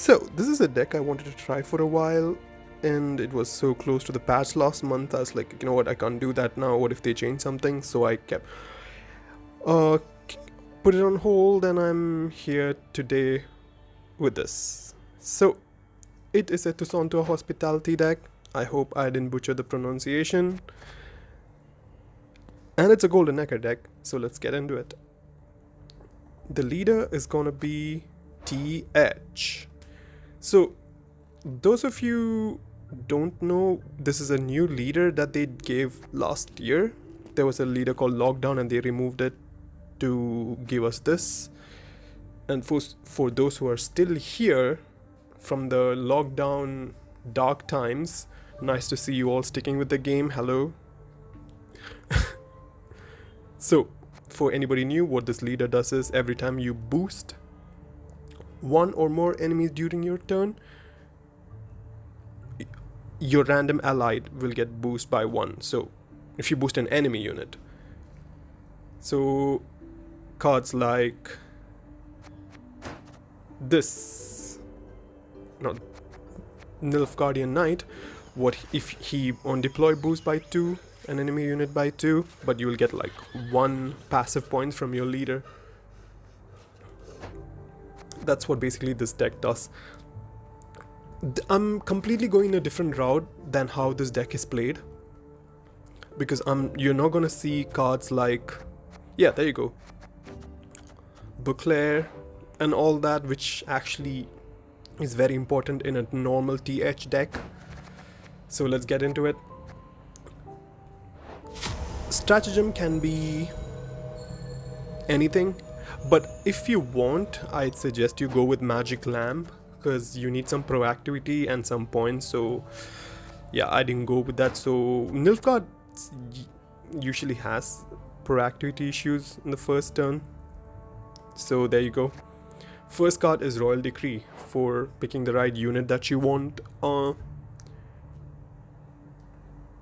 So, this is a deck I wanted to try for a while, and it was so close to the patch last month. I was like, you know what, I can't do that now. What if they change something? So I kept uh put it on hold, and I'm here today with this. So, it is a Toussaintois Hospitality deck. I hope I didn't butcher the pronunciation. And it's a golden nekker deck, so let's get into it. The leader is gonna be TH. So, those of you don't know, this is a new leader that they gave last year. There was a leader called Lockdown, and they removed it to give us this. And for those who are still here from the lockdown dark times, nice to see you all sticking with the game. Hello. So, for anybody new, what this leader does is every time you boost one or more enemies during your turn, your random allied will get boosted by one. So, if you boost an enemy unit, so cards like this, not Nilfgaardian Knight, what if he on deploy boost by 2, an enemy unit by 2, but you will get like 1 passive points from your leader. That's what basically this deck does. I'm completely going a different route than how this deck is played, because you're not gonna see cards like, yeah, there you go, Bouclair and all that, which actually is very important in a normal TH deck. So let's get into it. Stratagem can be anything, but if you want, I'd suggest you go with Magic Lamp, because you need some proactivity and some points. So yeah, I didn't go with that. So Nilfgaard usually has proactivity issues in the first turn, so there you go. First card is Royal Decree for picking the right unit that you want.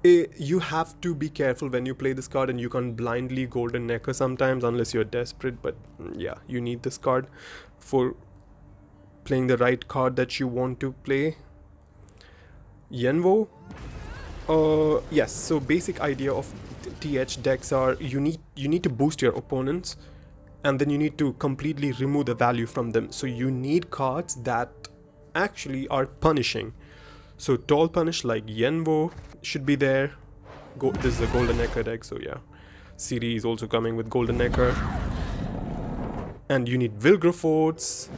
You have to be careful when you play this card, and you can't blindly golden nekker sometimes unless you're desperate, but yeah, you need this card for playing the right card that you want to play. Yenvo. Yes, so basic idea of TH decks are you need to boost your opponents, and then you need to completely remove the value from them. So you need cards that actually are punishing. So tall punish like Yenvo should be there. This is a golden nekker deck, so yeah. Ciri is also coming with golden nekker. And you need Vilgraforts.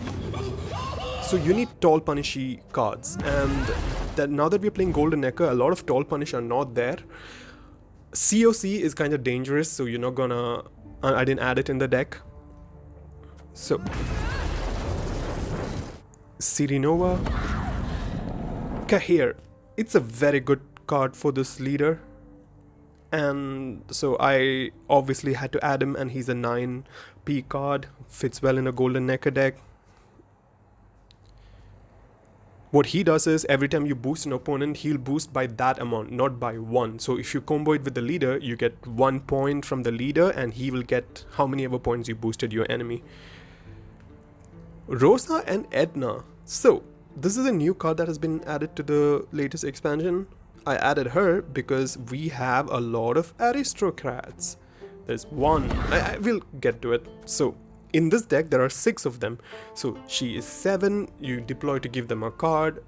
So you need tall punishy cards. And now that we're playing golden nekker, a lot of tall punish are not there. COC is kind of dangerous, so you're not gonna... I didn't add it in the deck. So... Sirinova. Cahir. It's a very good card for this leader, and so I obviously had to add him, and he's a 9p card, fits well in a golden nekker deck. What he does is every time you boost an opponent, he'll boost by that amount, not by 1. So if you combo it with the leader, you get 1 point from the leader, and he will get how many ever points you boosted your enemy. Rosa and Edna. So this is a new card that has been added to the latest expansion. I added her because we have a lot of aristocrats. There's one. I will get to it. So in this deck there are 6 of them. So she is 7. You deploy to give them a card,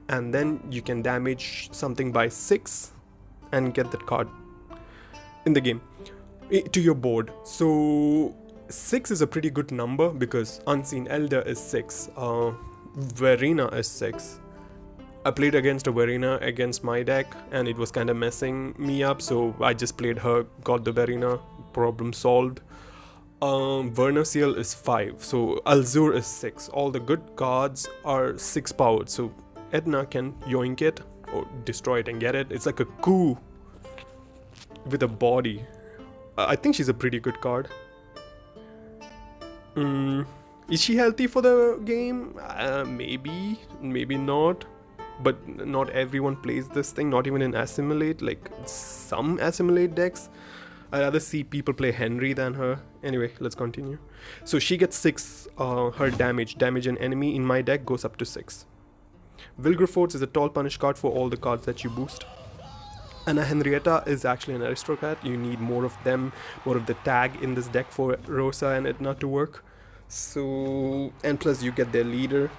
and then you can damage something by 6 and get that card in the game to your board. So 6 is a pretty good number because Unseen Elder is 6. Verena is 6. I played against a Verena against my deck, and it was kind of messing me up, so I just played her, got the Verena, problem solved. Vernociel is 5, so Alzur is 6. All the good cards are 6 powered, so Edna can yoink it or destroy it and get it. It's like a coup with a body. I think she's a pretty good card. Is she healthy for the game? Maybe, maybe not. But not everyone plays this thing, not even in Assimilate. Like some Assimilate decks I'd rather see people play Henry than her. Anyway, let's continue. So she gets 6, her damage an enemy in my deck goes up to 6. Vilgefortz is a tall punish card for all the cards that you boost. And a Henrietta is actually an aristocrat. You need more of them, more of the tag in this deck for Rosa and Edna to work. So, and plus you get their leader.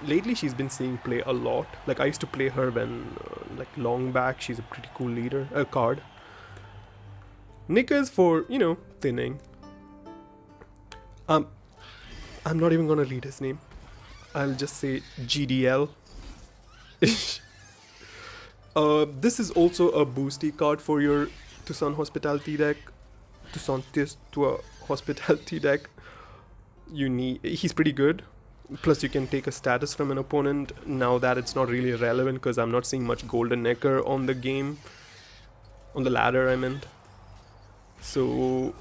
Lately she's been seeing play a lot. Like I used to play her when, like long back. She's a pretty cool leader, card. Nekkers for, you know, thinning. I'm not even gonna read his name. I'll just say GDL. This is also a boosty card for your Toussaint Hospitality deck. Toussaintois Hospitality deck. He's pretty good. Plus you can take a status from an opponent. Now that it's not really relevant because I'm not seeing much golden nekker on the game. On the ladder, I meant. So,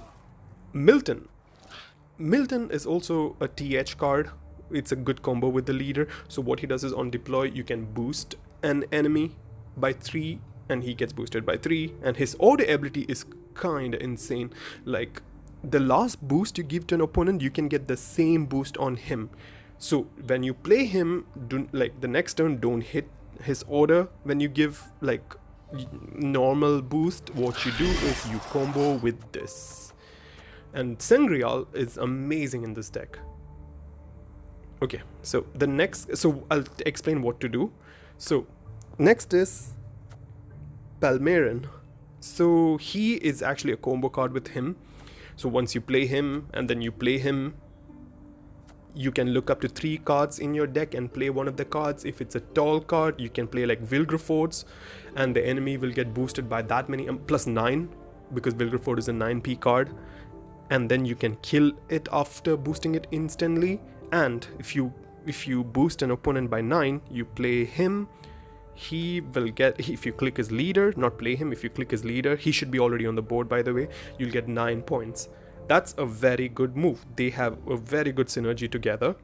Milton. Milton is also a TH card. It's a good combo with the leader. So what he does is on deploy, you can boost an enemy by 3 and he gets boosted by 3. And his order ability is kinda insane. Like, the last boost you give to an opponent, you can get the same boost on him. So when you play him, the next turn, don't hit his order. When you give like normal boost, what you do is you combo with this. And Scoia'tael is amazing in this deck. Okay, so I'll explain what to do. So next is Palmeiran. So he is actually a combo card with him. So once you play him and then you play him, you can look up to 3 cards in your deck and play one of the cards. If it's a tall card, you can play like Vilgefortz and the enemy will get boosted by that many, plus 9, because Vilgefortz is a 9p card. And then you can kill it after boosting it instantly. And if you boost an opponent by 9, you play him. He will get, if you click his leader, not play him, if you click his leader, he should be already on the board by the way, you'll get 9 points. That's a very good move. They have a very good synergy together.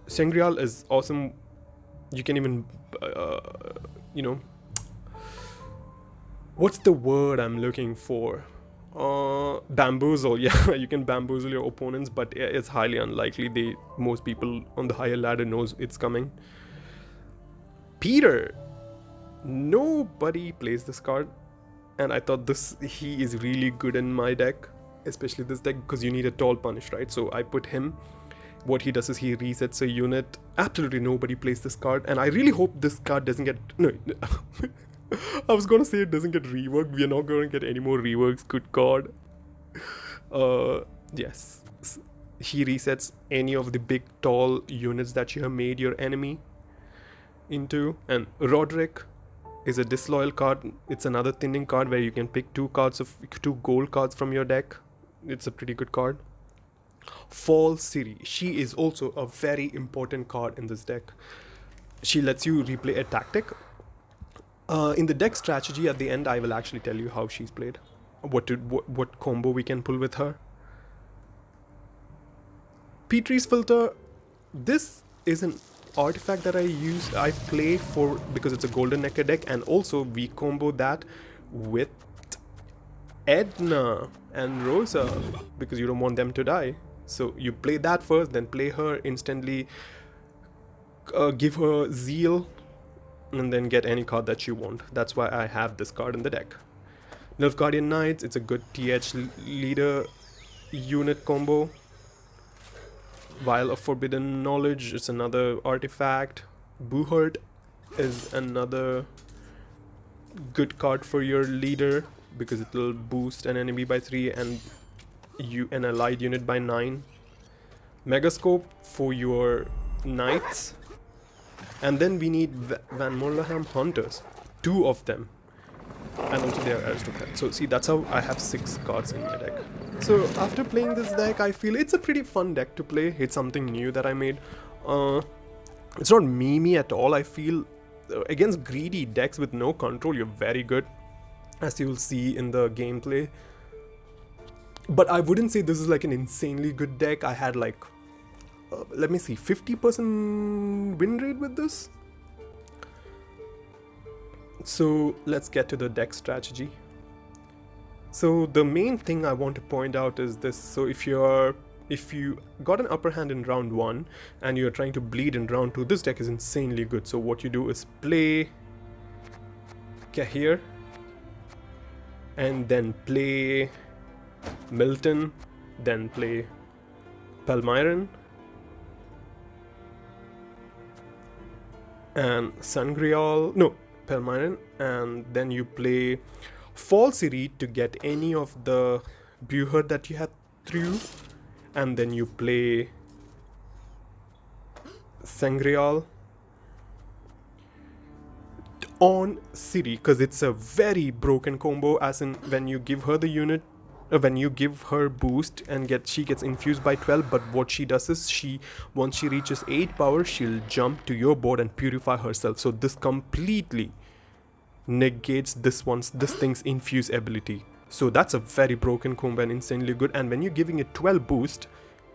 Scoia'tael is awesome. You can even, you know, what's the word I'm looking for? Bamboozle. Yeah, you can bamboozle your opponents, but it's highly unlikely. Most people on the higher ladder knows it's coming. Peter. Nobody plays this card. And I thought he is really good in my deck, especially this deck, because you need a tall punish, right? So I put him. What he does is he resets a unit. Absolutely nobody plays this card, and I really hope this card doesn't get... No, I was gonna say it doesn't get reworked. We are not gonna get any more reworks. Good card. Yes. He resets any of the big tall units that you have made your enemy into. And Roderick is a disloyal card. It's another thinning card where you can pick 2 gold cards from your deck. It's a pretty good card. Fall Ciri. She is also a very important card in this deck. She lets you replay a tactic. In the deck strategy at the end, I will actually tell you how she's played. What combo we can pull with her. Petrie's Filter. This is an artifact that I play for because it's a golden nekker deck, and also we combo that with Edna and Rosa because you don't want them to die. So you play that first, then play her instantly, give her Zeal, and then get any card that you want. That's why I have this card in the deck. Nilfgaardian Knights, it's a good TH leader unit combo. Vial of Forbidden Knowledge, it's another artifact. Buhurt is another good card for your leader because it will boost an enemy by 3 and an allied unit by 9. Megascope for your knights. And then we need Van Morleham Hunters, 2 of them. And also they are aristocrats. So see, that's how I have 6 cards in my deck. So after playing this deck, I feel it's a pretty fun deck to play. It's something new that I made. It's not memey at all. I feel against greedy decks with no control, you're very good, as you will see in the gameplay. But I wouldn't say this is like an insanely good deck. I had like, let me see, 50% win rate with this. So let's get to the deck strategy. So the main thing I want to point out is this. So if you got an upper hand in round 1 and you're trying to bleed in round 2, this deck is insanely good. So what you do is play Cahir and then play Milton, then play Palmyran and Sangreal, no, Palmyran, and then you play Falsity to get any of the Buher that you had through, and then you play Sangreal on City because it's a very broken combo, as in when you give her the unit, when you give her boost and she gets infused by 12, but what she does is once she reaches 8 power, she'll jump to your board and purify herself. So this completely negates this thing's infuse ability. So that's a very broken combo and insanely good. And when you're giving it 12 boost,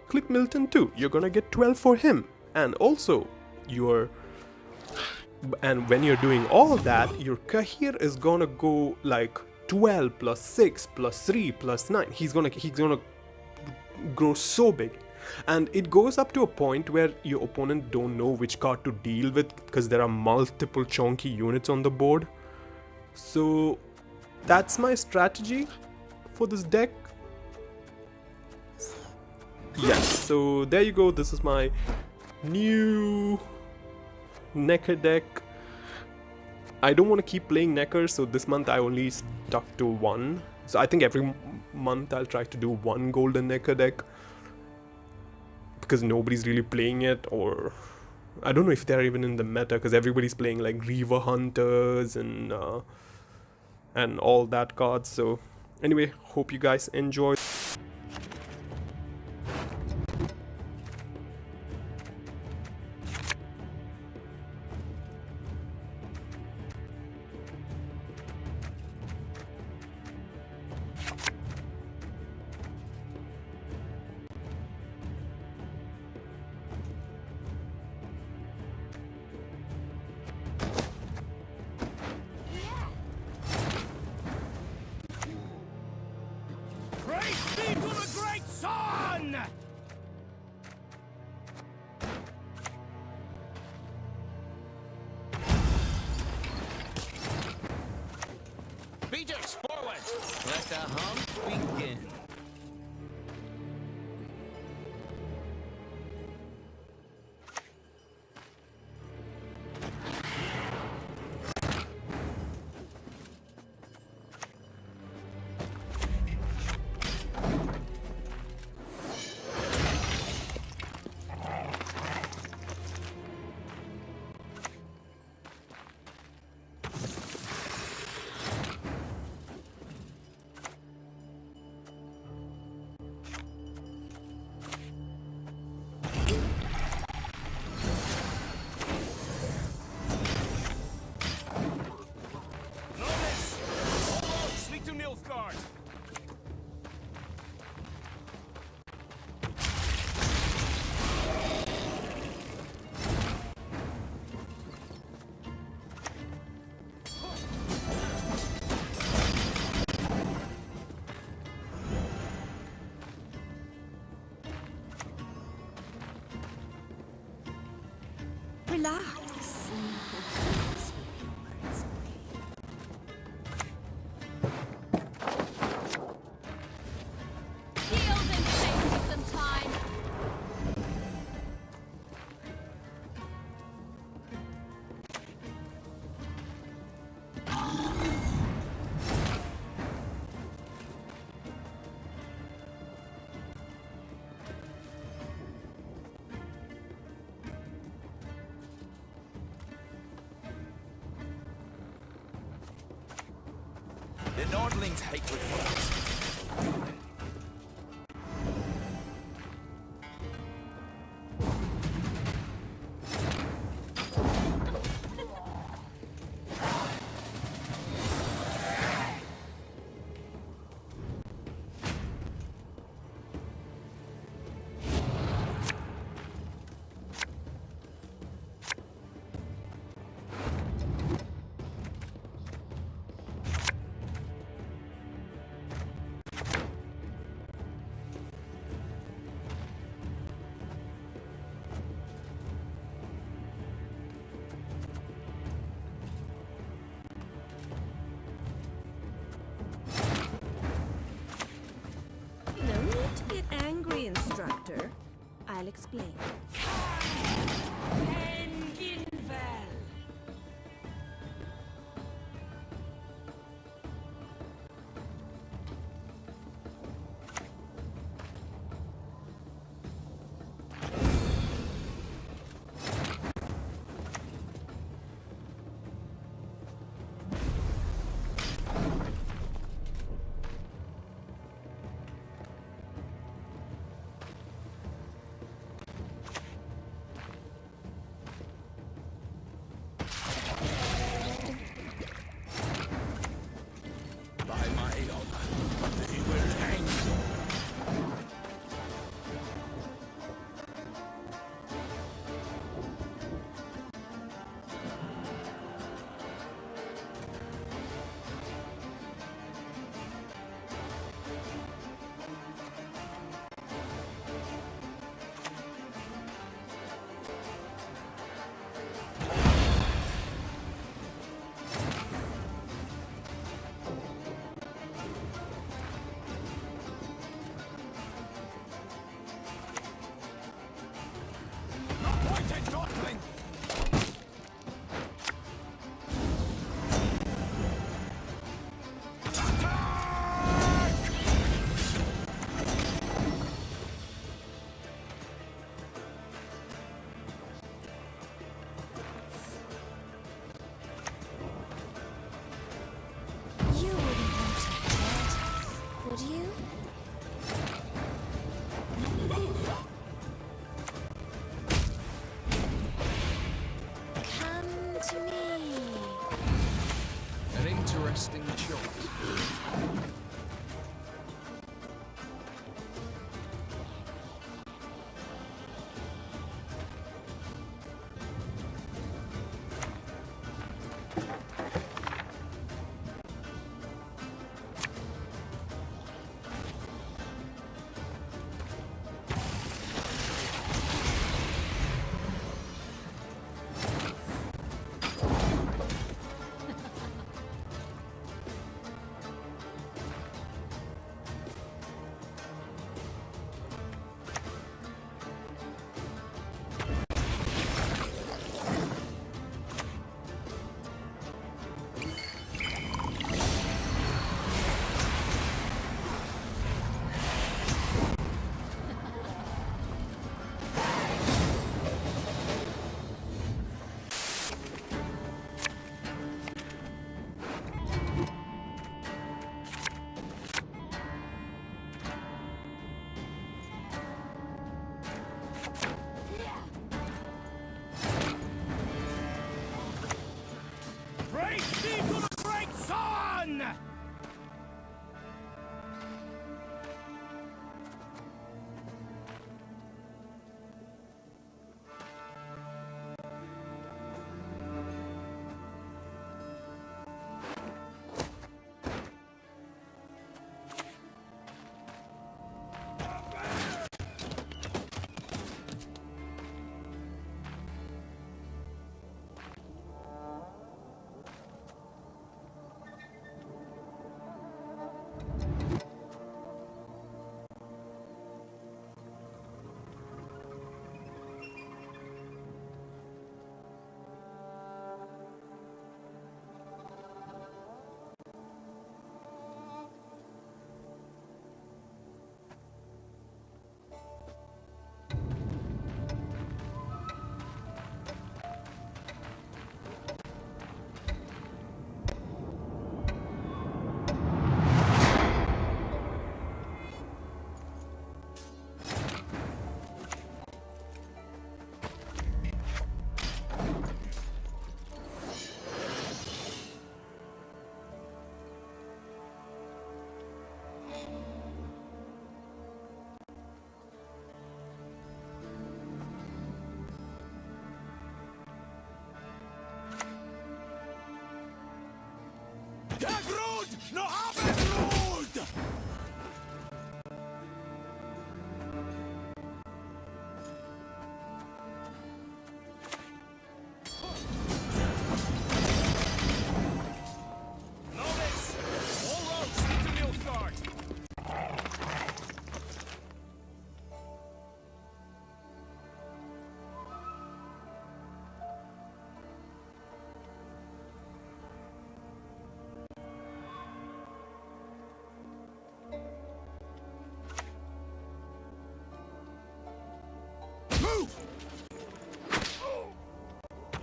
click Milton too. You're gonna get 12 for him. And also and when you're doing all that, your Cahir is gonna go like 12 plus 6 plus 3 plus 9. He's gonna grow so big. And it goes up to a point where your opponent don't know which card to deal with because there are multiple chunky units on the board. So that's my strategy for this deck. Yes, so there you go. This is my new nekker deck. I don't want to keep playing nekker, so this month I only stuck to 1. So I think every month I'll try to do 1 golden nekker deck because nobody's really playing it, or I don't know if they're even in the meta because everybody's playing like Reaver Hunters and all that cards. So anyway, hope you guys enjoy. Beaters, forward! Let the hunt begin. Nilfgaard. Relax. The Nordlings hate good fights. I'll explain.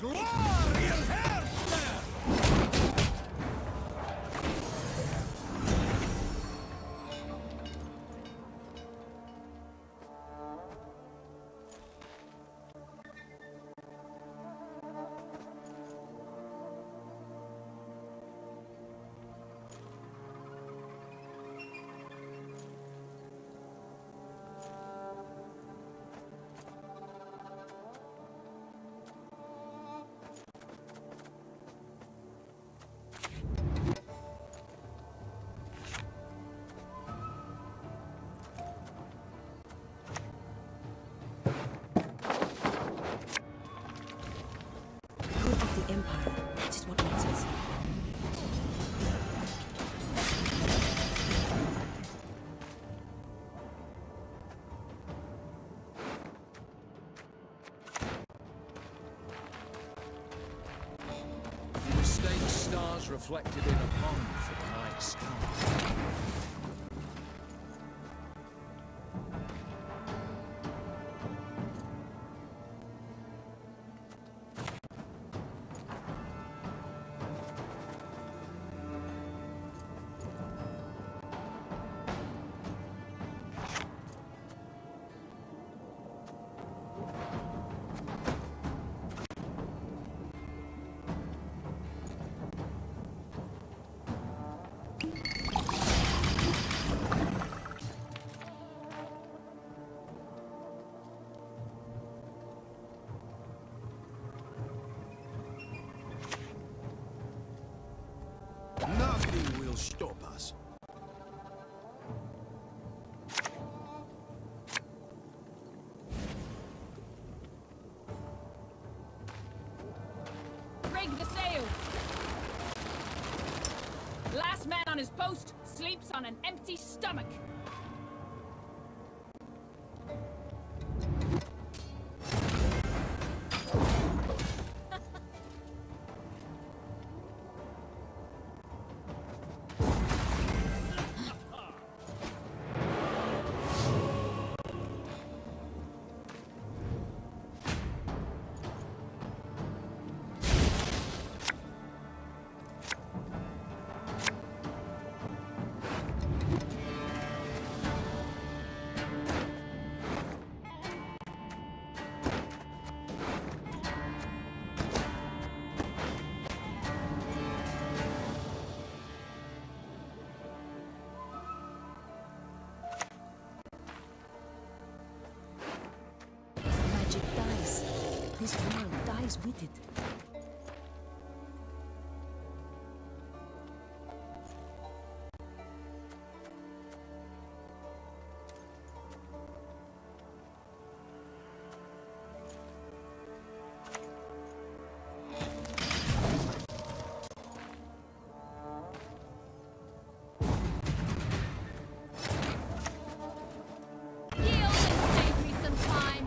Good of the Empire. That is what matters. The state stars reflected in a pond for the night sky. Nothing will stop us. Rig the sail! Last man on his post sleeps on an empty stomach. Magic dies. This world dies with it. Yield and save me some time.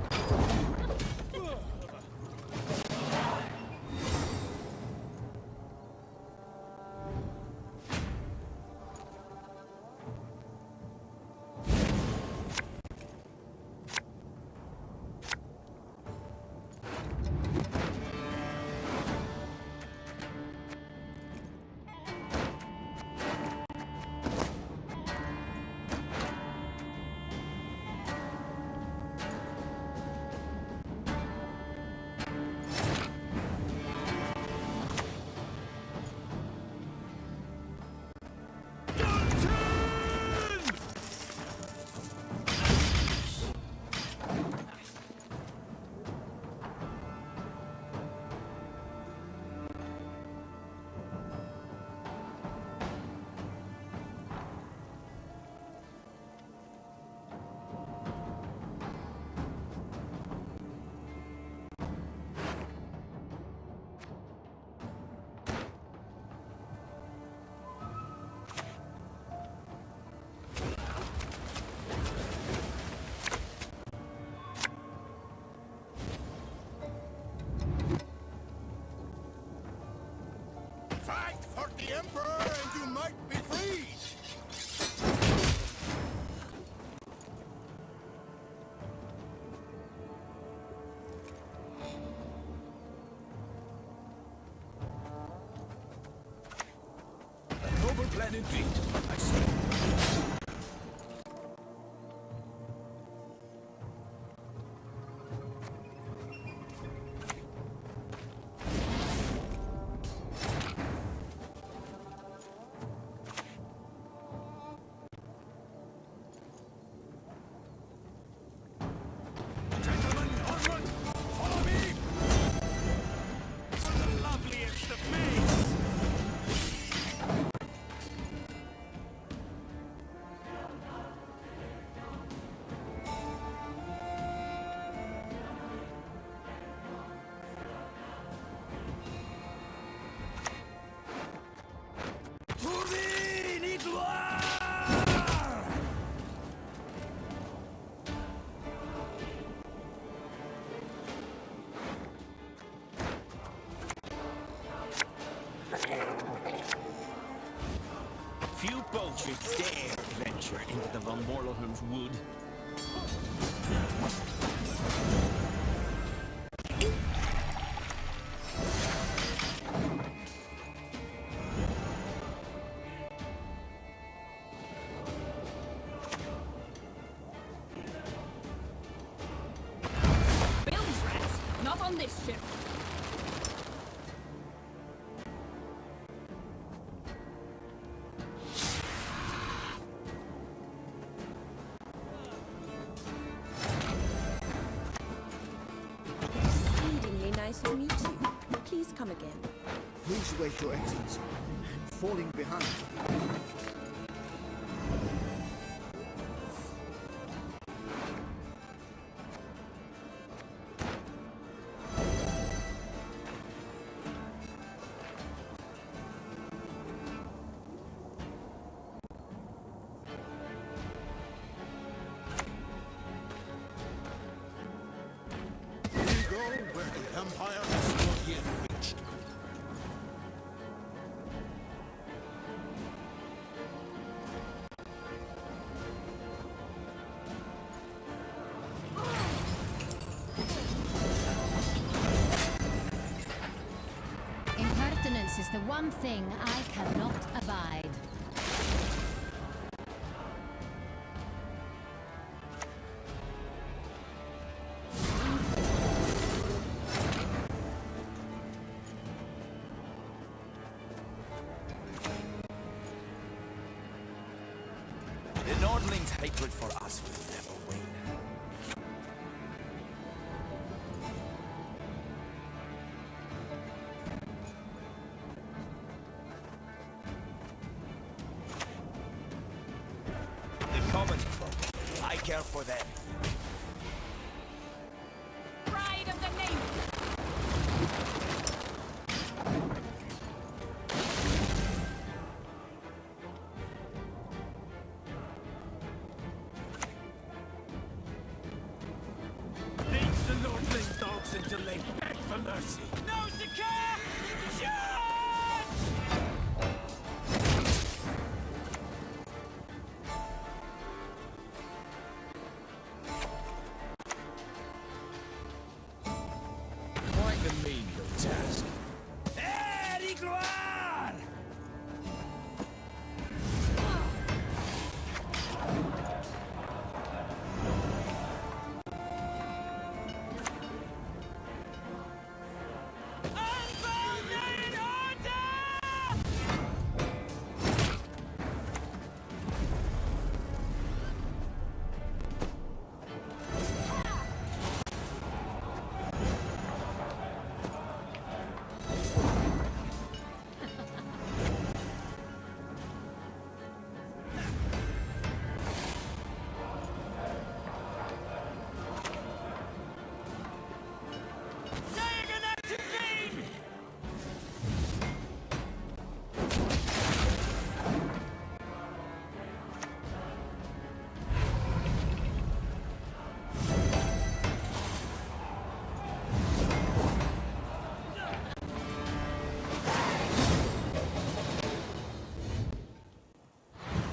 indeed. I see. Gentlemen, onward! Follow me! For the loveliest of maids! Pour me, Nilfgaard! Few poachers dare venture into the Von Morlohum's wood. Billy's rats, not on this ship. Exceedingly nice to meet you. Please come again. Please wait, Your Excellency. Falling behind. We go where the Empire has not yet reached. Impertinence is the one thing I cannot abide. The Nordling's hatred for us will never win. The common folk, I care for them. Pride of the name. Lead the Lordling dogs until they beg for mercy. No, Cahir! Charge! Quite the menial task. Hey, Nilfgaard! Unbounded order! Say